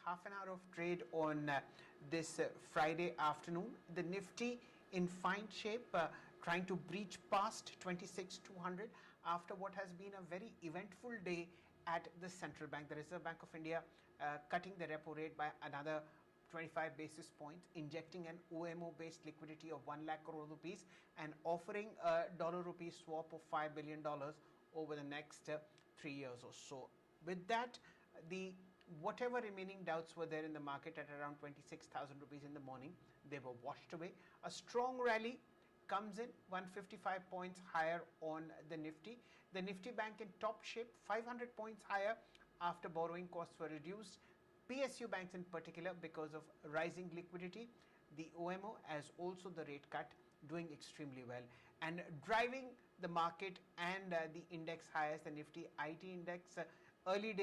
half an hour of trade on this Friday afternoon. The Nifty in fine shape, trying to breach past 26,200 after what has been a very eventful day at the central bank. The Reserve Bank of India cutting the repo rate by another 25 basis points, injecting an OMO based liquidity of 1 lakh crore rupees and offering a dollar rupee swap of $5 billion over the next 3 years or so. With that, the whatever remaining doubts were there in the market at around 26,000 rupees in the morning, they were washed away. A strong rally comes in, 155 points higher on the Nifty. The Nifty Bank in top shape, 500 points higher after borrowing costs were reduced. PSU banks in particular, because of rising liquidity, the OMO as also the rate cut, doing extremely well and driving the market and the index highs. The Nifty IT index early in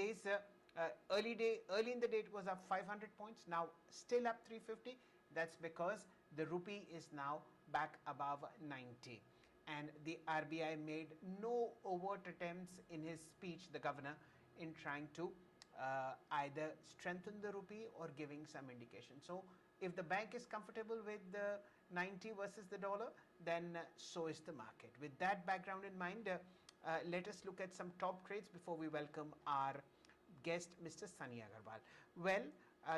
the day it was up 500 points, now still up 350. That's because the rupee is now back above 90, and the RBI made no overt attempts in his speech, the governor, in trying to either strengthen the rupee or giving some indication. So if the bank is comfortable with the 90 versus the dollar, then so is the market. With that background in mind, let us look at some top trades before we welcome our guest, Mr. Sunny Agrawal. Well,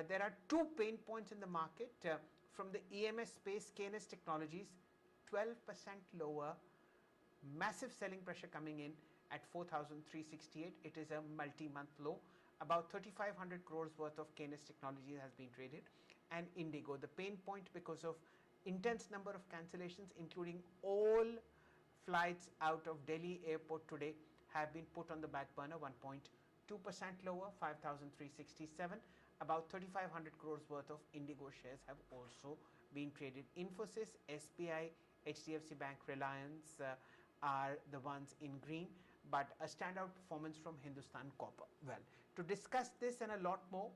there are two pain points in the market. From the EMS space, KNS Technologies, 12% lower, massive selling pressure coming in at 4,368. It is a multi-month low. About 3,500 crores worth of KNS Technologies has been traded. And IndiGo, the pain point because of intense number of cancellations, including all flights out of Delhi airport today, have been put on the back burner. 1.2% lower, 5,367. About 3,500 crores worth of IndiGo shares have also been traded. Infosys, SBI, HDFC Bank, Reliance are the ones in green, but a standout performance from Hindustan Copper. Well, to discuss this and a lot more,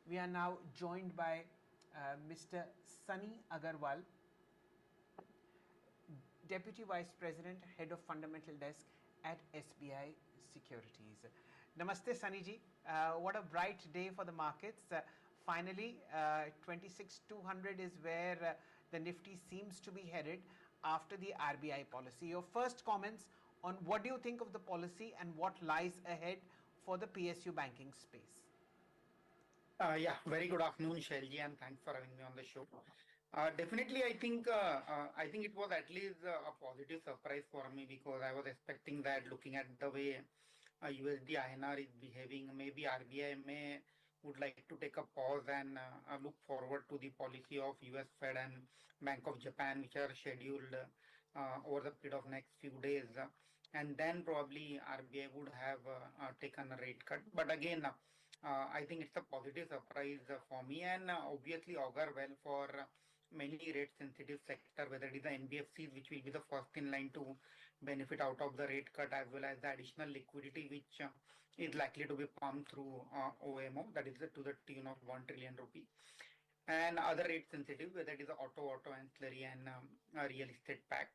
we are now joined by Mr. Sunny Agrawal, Deputy Vice President, Head of Fundamental Desk at SBI Securities. Namaste, Sunny ji. What a bright day for the markets. Finally, 26,200 is where the Nifty seems to be headed after the RBI policy. Your first comments on what do you think of the policy and what lies ahead for the PSU banking space? Yeah, very good afternoon, Shailji, and thanks for having me on the show. Definitely, I think it was at least a positive surprise for me, because I was expecting that, looking at the way USD INR is behaving, maybe RBI would like to take a pause and look forward to the policy of US Fed and Bank of Japan, which are scheduled over the period of next few days, and then probably RBI would have taken a rate cut. But again, I think it's a positive surprise for me, and obviously augur well for many rate sensitive sector, whether it is the NBFCs, which will be the first in line to benefit out of the rate cut, as well as the additional liquidity which is likely to be pumped through OMO, that is to the tune of 1 trillion rupee, and other rate sensitive, whether it is the auto ancillary and real estate pack.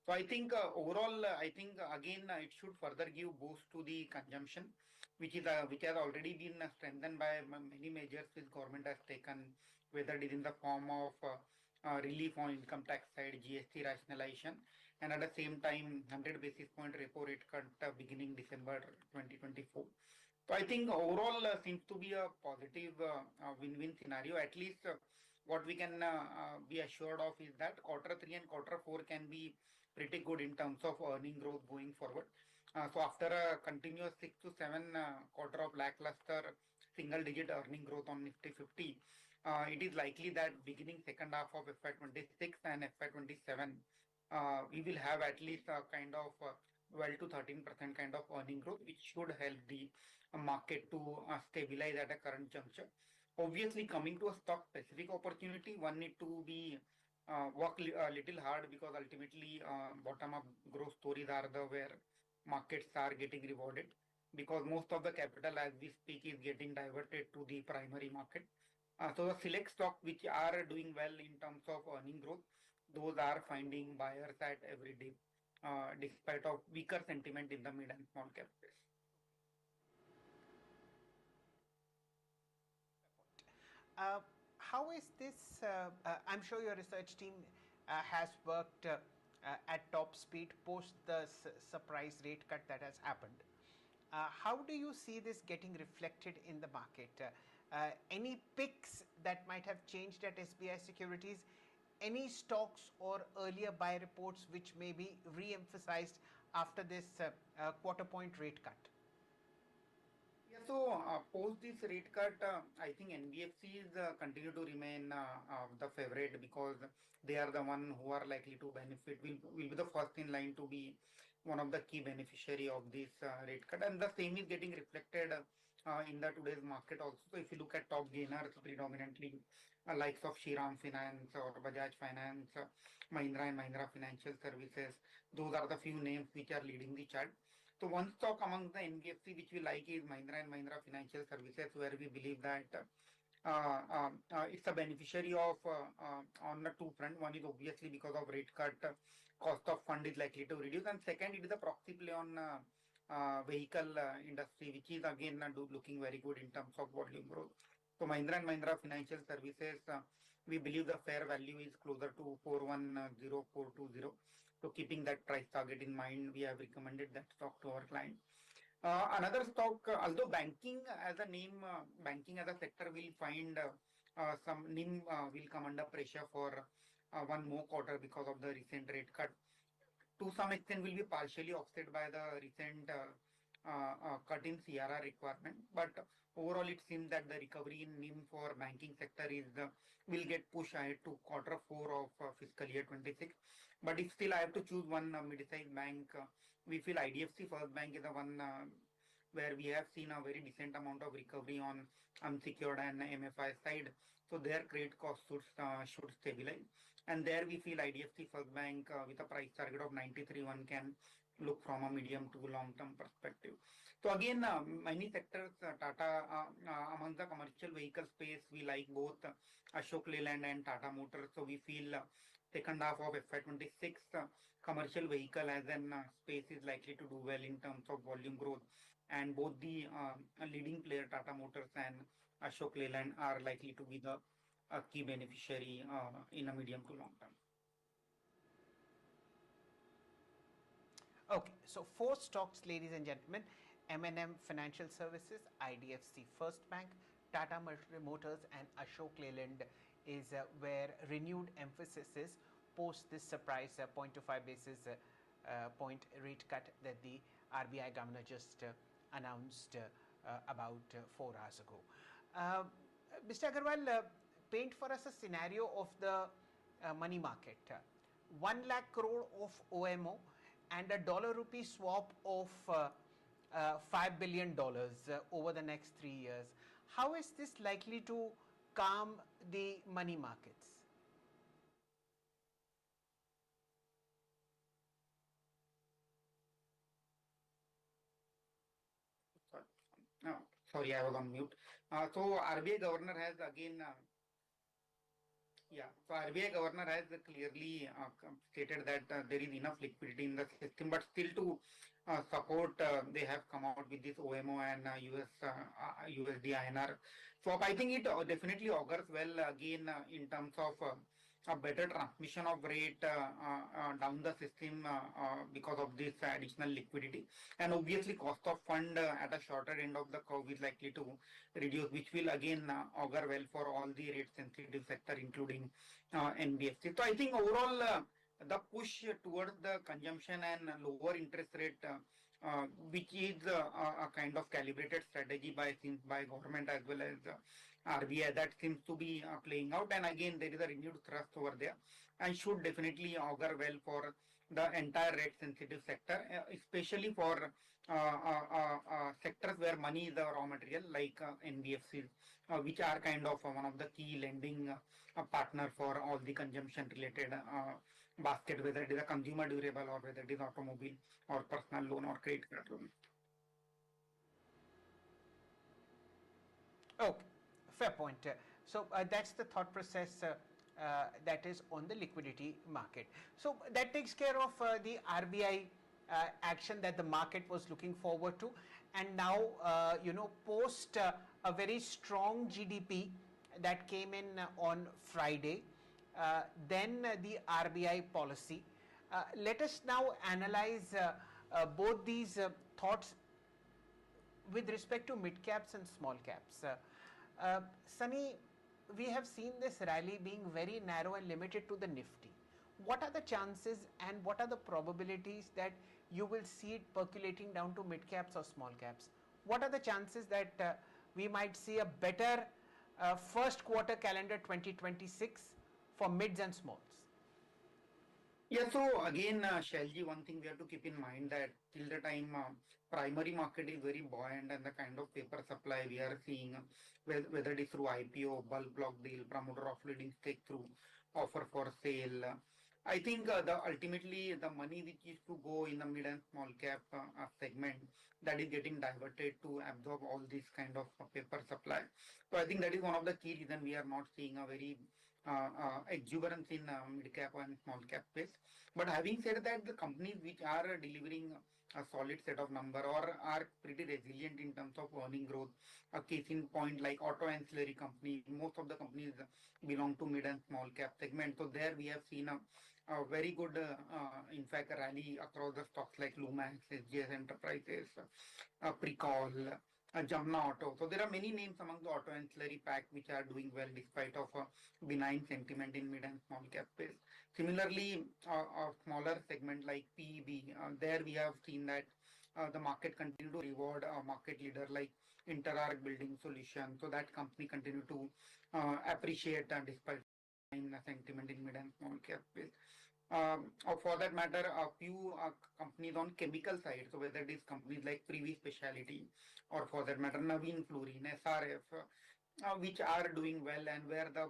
So I think overall, I think again it should further give boost to the consumption, which has already been strengthened by many measures which government has taken, whether it is in the form of relief on income tax side, GST rationalization, and at the same time 100 basis point repo rate cut beginning December 2024. So I think overall seems to be a positive win-win scenario. At least what we can be assured of is that Q3 and Q4 can be pretty good in terms of earning growth going forward. So after a continuous 6 to 7 quarter of lackluster single-digit earning growth on Nifty 50, it is likely that beginning second half of FY26 and FY27, we will have at least a kind of 12 to 13% kind of earning growth, which should help the market to stabilize at a current juncture. Obviously, coming to a stock specific opportunity, one need to be work a little hard, because ultimately bottom up growth stories are the where markets are getting rewarded, because most of the capital as we speak is getting diverted to the primary market. So the select stock which are doing well in terms of earning growth, those are finding buyers at every day, despite of weaker sentiment in the mid and small cap space. How is this? I'm sure your research team has worked at top speed post the surprise rate cut that has happened. How do you see this getting reflected in the market? Any picks that might have changed at SBI Securities? Any stocks or earlier buy reports which may be re-emphasized after this quarter point rate cut? Yeah, so post this rate cut, I think NBFCs continue to remain the favorite because they are the one who are likely to benefit, will be the first in line to be one of the key beneficiary of this rate cut. And the same is getting reflected in the today's market also. So if you look at top gainers, predominantly likes of Shriram Finance or Bajaj Finance, Mahindra and Mahindra Financial Services, those are the few names which are leading the chart. So one stock among the NBFC which we like is Mahindra and Mahindra Financial Services, where we believe that it's a beneficiary of on the two front. One is obviously because of rate cut, cost of fund is likely to reduce, and second, it is a proxy play on vehicle industry, which is again looking very good in terms of volume growth. So Mahindra and Mahindra Financial Services, we believe the fair value is closer to 410,420. So keeping that price target in mind, we have recommended that stock to our client. Another stock, although banking as a name, banking as a sector will find some NIM will come under pressure for one more quarter because of the recent rate cut. To some extent, will be partially offset by the recent cut in CRR requirement. But overall, it seems that the recovery in NIM for banking sector is will get pushed ahead to quarter four of fiscal year 26. But if still I have to choose one mid-sized bank, we feel IDFC First Bank is the one where we have seen a very decent amount of recovery on unsecured and MFI side. So their credit cost should stabilize. And there we feel IDFC First Bank with a price target of 93.1 can look from a medium to long-term perspective. So again, many sectors, Tata, among the commercial vehicle space, we like both Ashok Leyland and Tata Motors. So we feel second half of FY26, commercial vehicle as an space is likely to do well in terms of volume growth. And both the leading player, Tata Motors and Ashok Leyland, are likely to be the key beneficiary in a medium to long term. Okay, so four stocks, ladies and gentlemen: M&M Financial Services, IDFC First Bank, Tata Motors, and Ashok Leyland is where renewed emphasis is post this surprise 0.25 basis point rate cut that the RBI governor just announced about 4 hours ago. Mr. Agrawal, paint for us a scenario of the money market. 1 lakh crore of OMO and a dollar rupee swap of $5 billion over the next 3 years. How is this likely to calm the money markets? Sorry, I was on mute. So RBI governor has again, so RBI governor has clearly stated that there is enough liquidity in the system, but still to support, they have come out with this OMO and USD INR swap. I think it definitely augurs well again in terms of a better transmission of rate down the system because of this additional liquidity. And obviously cost of fund at a shorter end of the curve is likely to reduce, which will again augur well for all the rate sensitive sector, including NBFC. So I think overall the push towards the consumption and lower interest rate, which is a kind of calibrated strategy by government as well as RBI, that seems to be playing out. And again, there is a renewed thrust over there and should definitely augur well for the entire rate sensitive sector, especially for sectors where money is the raw material like NBFCs, which are kind of one of the key lending partner for all the consumption related basket, whether it is a consumer durable or whether it is automobile or personal loan or credit card loan. Okay, fair point. So that's the thought process that is on the liquidity market. So that takes care of the RBI action that the market was looking forward to. And now, post a very strong GDP that came in on Friday, then the RBI policy. Let us now analyze both these thoughts with respect to mid caps and small caps. Sunny, we have seen this rally being very narrow and limited to the Nifty. What are the chances and what are the probabilities that you will see it percolating down to mid caps or small caps? What are the chances that we might see a better first quarter calendar 2026 for mids and smalls? Yeah, so again, Shailji, one thing we have to keep in mind that till the time primary market is very buoyant and the kind of paper supply we are seeing, whether it is through IPO, bulk block deal, promoter offloading stake through offer for sale, I think the ultimately the money which is to go in the mid and small cap segment, that is getting diverted to absorb all this kind of paper supply. So I think that is one of the key reasons we are not seeing a very exuberance in mid cap and small cap space. But having said that, the companies which are delivering a solid set of number or are pretty resilient in terms of earning growth, a case in point like auto ancillary company, most of the companies belong to mid and small cap segment. So there we have seen a very good, in fact, rally across the stocks like Lumax, SBI Enterprises, Precall, Jamna Auto. So there are many names among the auto ancillary pack which are doing well despite of benign sentiment in mid and small cap space. Similarly, a smaller segment like PEB, there we have seen that the market continue to reward a market leader like InterArc Building Solution. So that company continue to appreciate despite sentiment in mid and small cap space. Or for that matter, a few companies on chemical side, so whether it is companies like Privi Speciality or for that matter Naveen Fluorine, SRF, which are doing well and where the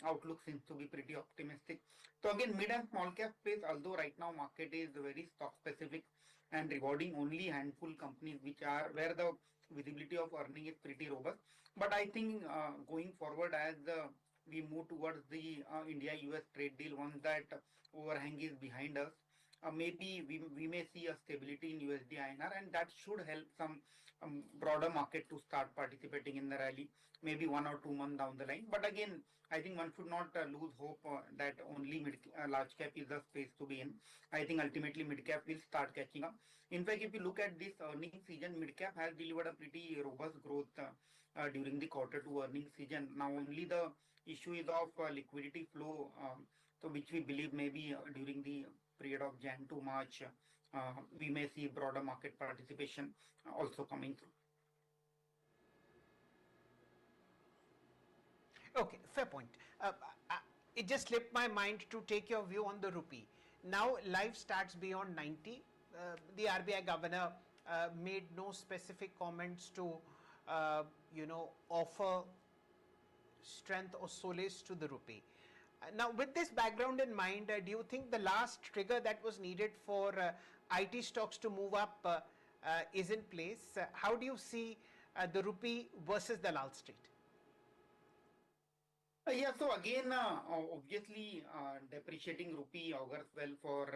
outlook seems to be pretty optimistic. So again, mid and small cap space, although right now market is very stock specific and rewarding only handful companies which are where the visibility of earning is pretty robust. But I think going forward as we move towards the India-US trade deal, once that overhang is behind us, maybe we may see a stability in USD INR and that should help some broader market to start participating in the rally, maybe 1 or 2 months down the line. But again, I think one should not lose hope that only large cap is the space to be in. I think ultimately mid cap will start catching up. In fact, if you look at this earnings season, mid cap has delivered a pretty robust growth during the Q2 earnings season. Now only the issue is of liquidity flow, so which we believe maybe during the period of Jan to March, we may see broader market participation also coming through. Okay, fair point. It just slipped my mind to take your view on the rupee. Now life starts beyond 90. The RBI governor made no specific comments to, offer strength or solace to the rupee. Now, with this background in mind, do you think the last trigger that was needed for IT stocks to move up is in place? How do you see the rupee versus the Lal Street? Yeah, so again, obviously, depreciating rupee augurs well for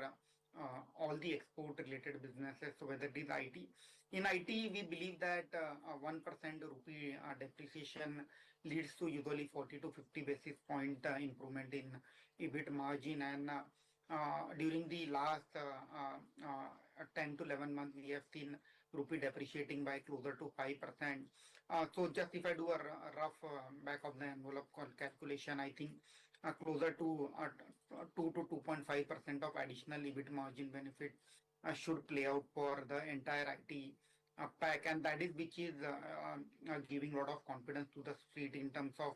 all the export-related businesses. So whether it is IT, in IT, we believe that 1% rupee depreciation leads to usually 40 to 50 basis point improvement in EBIT margin. And during the last 10 to 11 months, we have seen rupee depreciating by closer to 5%. So just if I do a rough back of the envelope calculation, I think closer to 2 to 2.5% of additional EBIT margin benefit should play out for the entire IT pack, and that is which is giving a lot of confidence to the street in terms of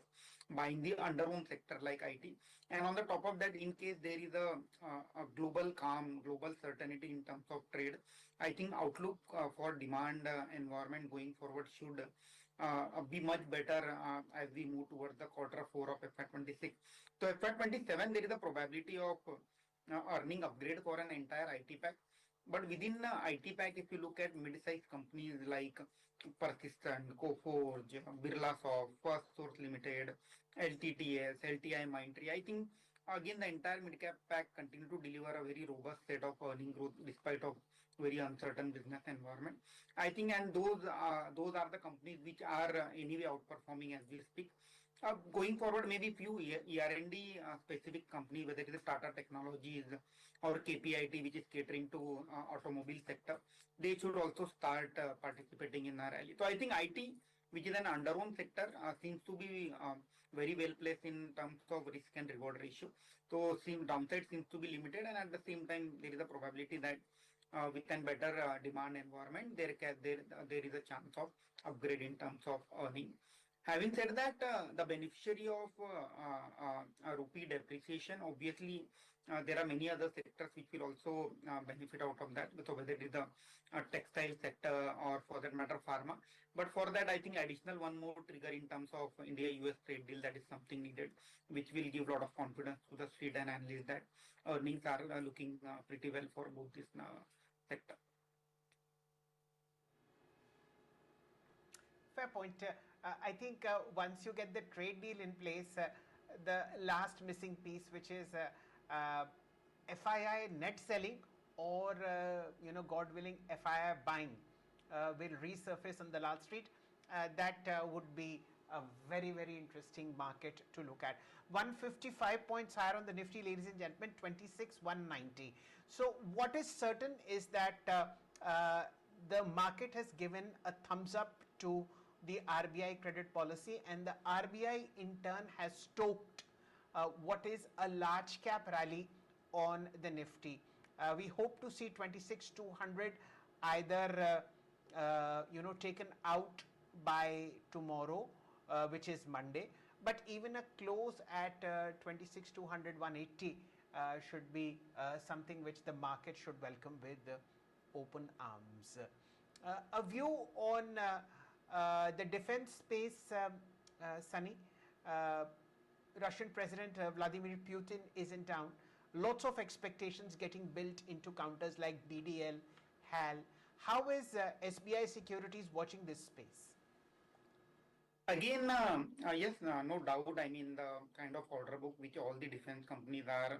buying the underowned sector like IT. And on the top of that, in case there is a global calm, global certainty in terms of trade, I think outlook for demand environment going forward should be much better as we move towards the Q4 of FY26. So FY27, there is a probability of earning upgrade for an entire IT pack. But within the IT pack, if you look at mid-sized companies like Persistent, Coforge, Birlasoft, First Source Limited, LTTS, LTI Mindtree, I think again the entire mid-cap pack continue to deliver a very robust set of earning growth despite of very uncertain business environment. I think, and those are the companies which are anyway outperforming as we speak. Going forward, maybe few ER&D specific company, whether it is Tata Technologies or KPIT, which is catering to automobile sector, they should also start participating in our rally. So I think IT, which is an under-owned sector, seems to be very well placed in terms of risk and reward ratio. So downside seems to be limited, and at the same time, there is a probability that with a better demand environment, there is a chance of upgrade in terms of earning. Having said that, the beneficiary of rupee depreciation, obviously, there are many other sectors which will also benefit out of that. So whether it is the textile sector or for that matter pharma. But for that, I think additional one more trigger in terms of India-US trade deal, that is something needed, which will give a lot of confidence to the street and analysts that earnings are looking pretty well for both this sector. Fair point. I think once you get the trade deal in place, the last missing piece, which is FII net selling or God willing, FII buying, will resurface on the Lal Street. That would be a very, very interesting market to look at. 155 points higher on the Nifty, ladies and gentlemen, 26,190. So what is certain is that the market has given a thumbs up to the RBI credit policy, and the RBI in turn has stoked what is a large cap rally on the Nifty. We hope to see 26,200 either taken out by tomorrow, which is Monday, but even a close at 26,200, 180 should be something which the market should welcome with open arms. A view on the defense space, Sunny. Russian President Vladimir Putin is in town. Lots of expectations getting built into counters like BDL, HAL. How is SBI Securities watching this space? Again, yes, no doubt. I mean, the kind of order book which all the defense companies are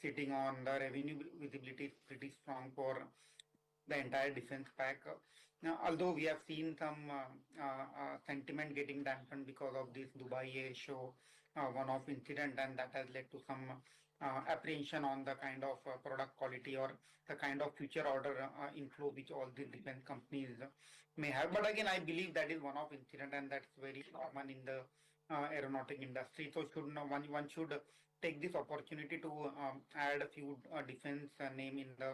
sitting on, the revenue visibility is pretty strong for the entire defense pack. Now, although we have seen some sentiment getting dampened because of this Dubai Air Show one-off incident, and that has led to some apprehension on the kind of product quality or the kind of future order inflow which all the defense companies may have. But again, I believe that is one-off incident, and that's very common in the aeronautic industry. So one should take this opportunity to add a few defense name in the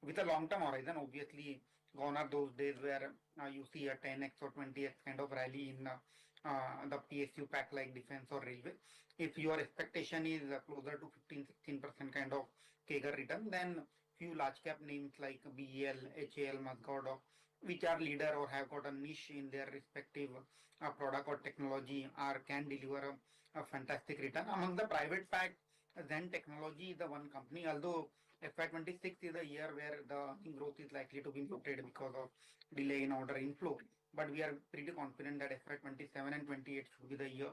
with a long-term horizon. Obviously, gone are those days where you see a 10x or 20x kind of rally in the PSU pack like defense or railway. If your expectation is closer to 15-16% kind of CAGR return, then few large cap names like BEL, HAL, Masgod, which are leader or have got a niche in their respective product or technology, can deliver a fantastic return. Among the private pack, Zen Technology is the one company, although FY26 is a year where the growth is likely to be muted because of delay in order inflow. But we are pretty confident that FY27 and 28 should be the year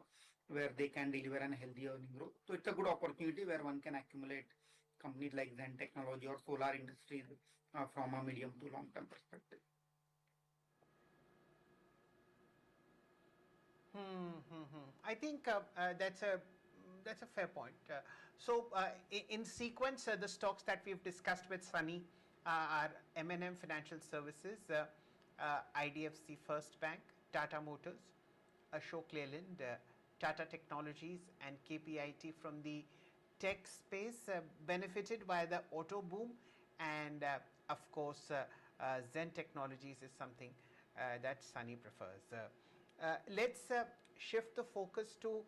where they can deliver a healthy earning growth. So it's a good opportunity where one can accumulate companies like Zen Technology or solar industries from a medium to long term perspective. I think that's a fair point. So in sequence, the stocks that we've discussed with Sunny are M&M Financial Services, IDFC First Bank, Tata Motors, Ashok Leyland, Tata Technologies, and KPIT from the tech space, benefited by the auto boom, and of course Zen Technologies is something that Sunny prefers. Let's shift the focus to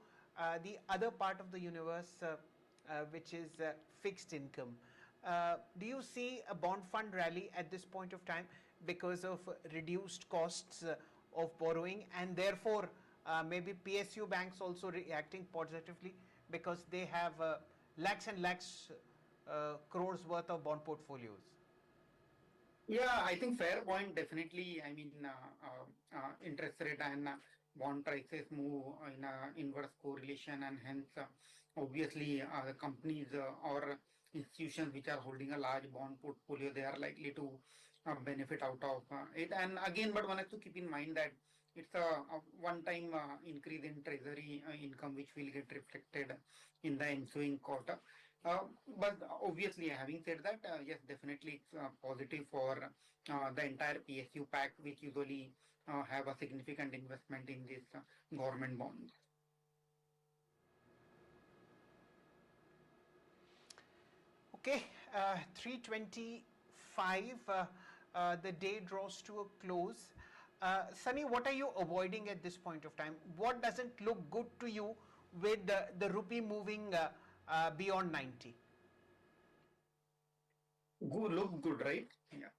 the other part of the universe, which is fixed income. Do you see a bond fund rally at this point of time because of reduced costs of borrowing, and therefore maybe PSU banks also reacting positively because they have lakhs and lakhs crores worth of bond portfolios? Yeah, I think fair point. Definitely. I mean, interest rate and bond prices move in inverse correlation, and hence, obviously, the companies or institutions which are holding a large bond portfolio, they are likely to benefit out of it. And again, but one has to keep in mind that it's a one-time increase in treasury income which will get reflected in the ensuing quarter. But obviously, having said that, yes, definitely it's positive for the entire PSU pack, which usually have a significant investment in this government bonds. Okay, 325, the day draws to a close. Sunny, what are you avoiding at this point of time? What doesn't look good to you with the rupee moving beyond 90? Good, look good, right? Yeah.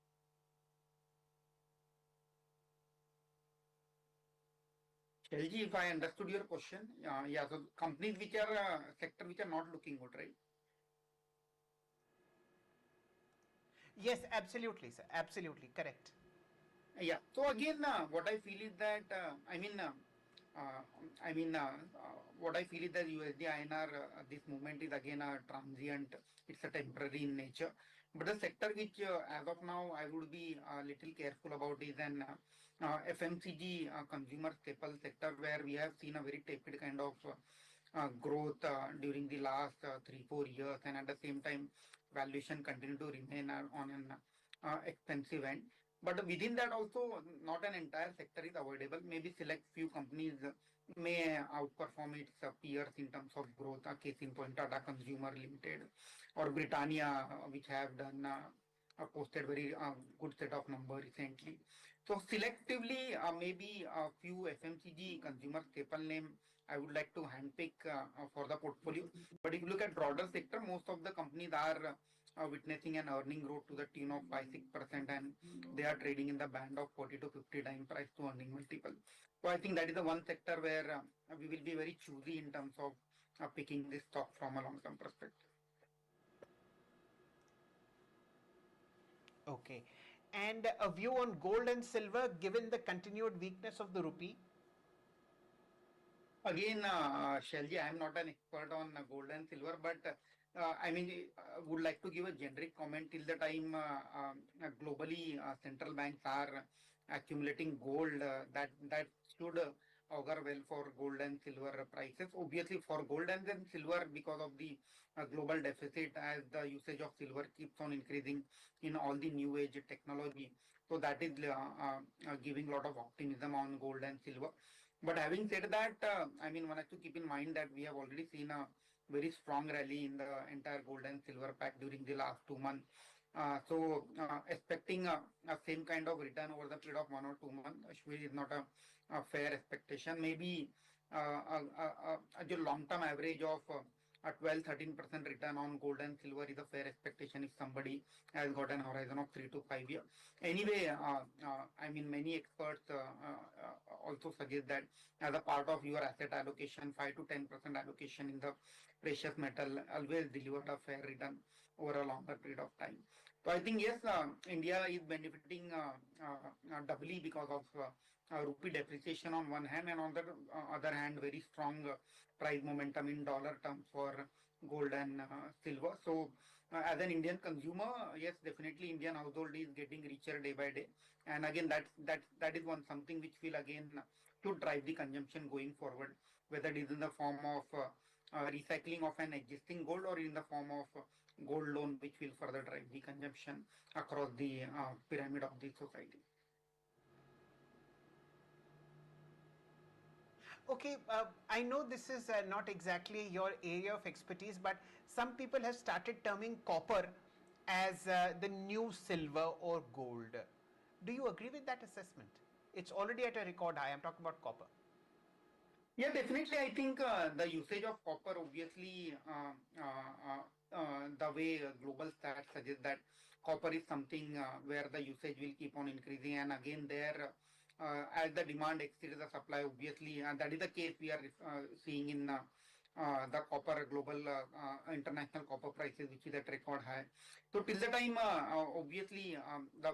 Shelji, if I understood your question, yeah, so companies which are sector which are not looking good, right? Yes, absolutely, sir. Absolutely correct. Yeah. So again, what I feel is that uh, I mean, what I feel is that USD INR this movement is again a transient. It's a temporary in nature. But the sector which, as of now, I would be a little careful about is an FMCG consumer staple sector where we have seen a very tepid kind of growth during the last 3-4 years, and at the same time, valuation continue to remain on an expensive end. But within that also, not an entire sector is avoidable. Maybe select few companies may outperform its peers in terms of growth. A case in point, Tata Consumer Limited or Britannia, which have done posted very good set of numbers recently. So selectively, maybe a few FMCG consumer staple name I would like to handpick for the portfolio. But if you look at broader sector, most of the companies are witnessing an earning growth to the tune of 5-6%, and they are trading in the band of 40 to 50 time price to earning multiple. So I think that is the one sector where we will be very choosy in terms of picking this stock from a long-term perspective. Okay. And a view on gold and silver given the continued weakness of the rupee? Again, Shelji, I am not an expert on gold and silver, but would like to give a generic comment till the time globally central banks are accumulating gold. That should augur well for gold and silver prices. Obviously, for gold and then silver, because of the global deficit, as the usage of silver keeps on increasing in all the new age technology. So that is giving a lot of optimism on gold and silver. But having said that, one has to keep in mind that we have already seen a very strong rally in the entire gold and silver pack during the last 2 months. Expecting a same kind of return over the period of 1 or 2 months is not a fair expectation. Maybe a long-term average of a 12-13% return on gold and silver is a fair expectation if somebody has got an horizon of 3 to 5 years. Anyway, many experts also suggest that as a part of your asset allocation, 5 to 10% allocation in the precious metal always deliver a fair return over a longer period of time. So I think yes, India is benefiting doubly because of rupee depreciation on one hand, and on the other hand, very strong price momentum in dollar terms for gold and silver. So as an Indian consumer, yes, definitely Indian household is getting richer day by day. And again, that is one something which will again should drive the consumption going forward, whether it is in the form of recycling of an existing gold or in the form of gold loan, which will further drive the consumption across the pyramid of the society. Okay, I know this is not exactly your area of expertise, but some people have started terming copper as the new silver or gold. Do you agree with that assessment? It's already at a record high. I'm talking about copper. Yeah, definitely. I think the usage of copper, obviously, the way global stats suggest that copper is something where the usage will keep on increasing, and again, there as the demand exceeds the supply, obviously, and that is the case we are seeing in the copper global international copper prices, which is at record high. So till the time, obviously, the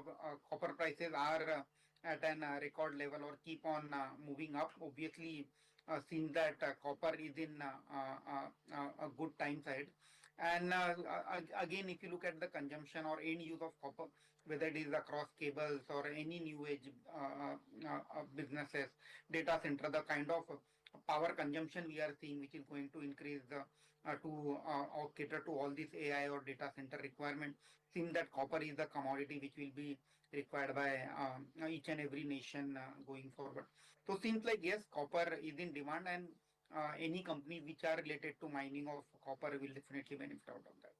copper prices are at an record level or keep on moving up. Obviously, since that copper is in a good time side. And again, if you look at the consumption or end use of copper, whether it is across cables or any new age businesses, data center, the kind of power consumption we are seeing, which is going to increase to or cater to all this AI or data center requirement, seems that copper is the commodity which will be required by each and every nation going forward. So seems like yes, copper is in demand, and any company which are related to mining of copper will definitely benefit out of that.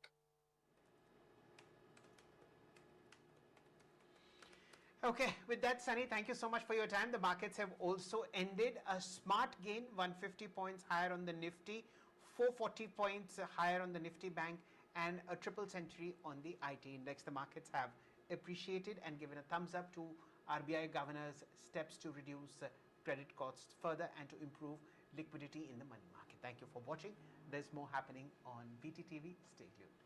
Okay, with that, Sunny, thank you so much for your time. The markets have also ended a smart gain, 150 points higher on the Nifty, 440 points higher on the Nifty Bank, and a triple century on the IT index. The markets have appreciated and given a thumbs up to RBI governor's steps to reduce credit costs further and to improve liquidity in the money market. Thank you for watching. There's more happening on BTTV. Stay tuned.